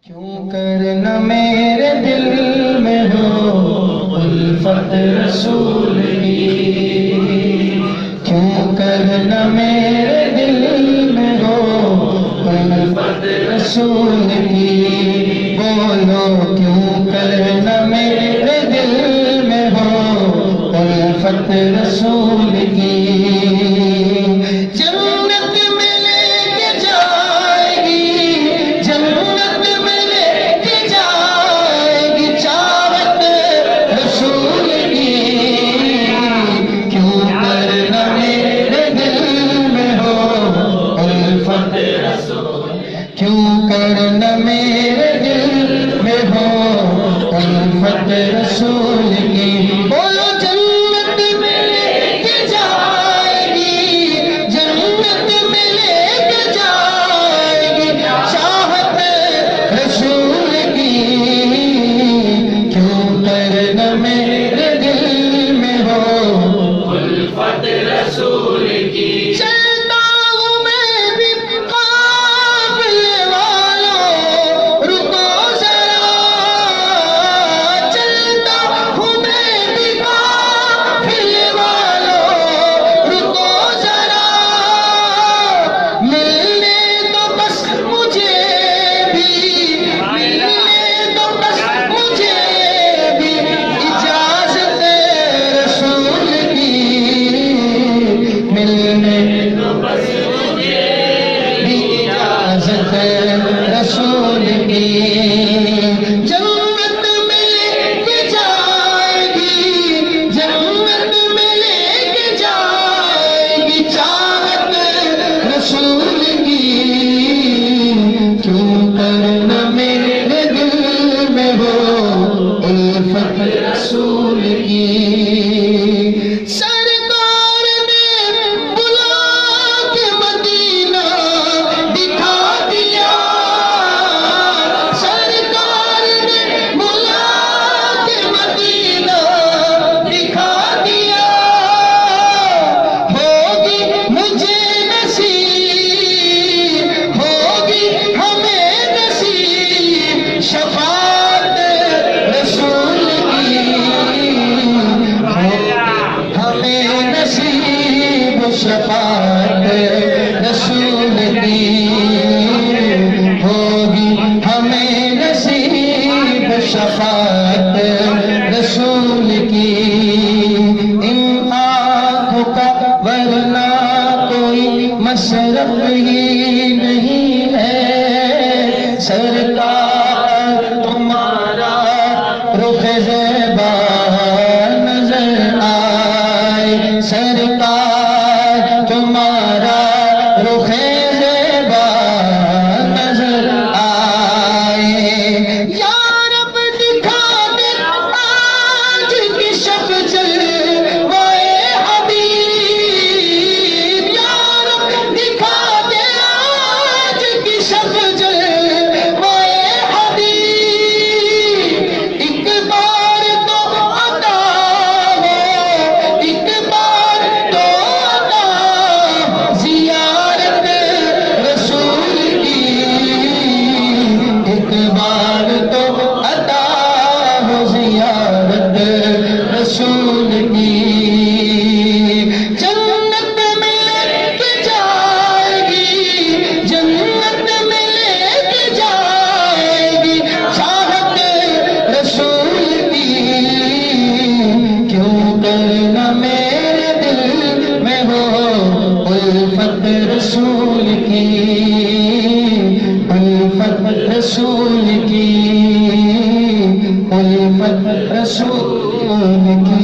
کیوں کرنا میرے دل میں ہو الفت رسول کی، کیوں کرنا میرے دل میں ہو الفت رسول کی، بولو کیوں کرنا میرے دل میں ہو الفت رسول کی۔ کیوں کرنا میرے دل میں ہو الفت رسول کی، بولو جنت میں لے کے جائے گی، جنت میں لے کے جائے گی چاہت رسول کی، کیوں کرنا میرے دل میں ہو الفت رسول کی۔ رسول کی جنت میں لے کے جائے گی، جنت میں لے کے جائے گی چاہت رسول کی، کیوں کرنا میرے دل میں ہو الفت رسول کی۔ شفاعت رسول کی ہوگی ہمیں نصیب، شفاعت رسول کی۔ ان آنکھوں کا ورنہ کوئی مصرف ہی نہیں ہے، سرکار تمہارا رخ زیبا نظر آئے، سرکار تمہارا رخ زیبا نظر آئے، یا رب دکھا دے آج کی شب جلوائے حبیب، یا رب دکھا دے آج کی شب جلوائے حبیب، ایک بار تو عطا ہو، ایک بار تو زیارت رسول کی، ایک بار تو عطا ہو زیارت رسول کی۔ جنت میں لے کے جائے گی، جنت میں لے کے جائے گی چاہت رسول کی، کیوں کرنا میرے دل میں ہو الفت رسول کی، الفت رسول کی، الفت رسول کی۔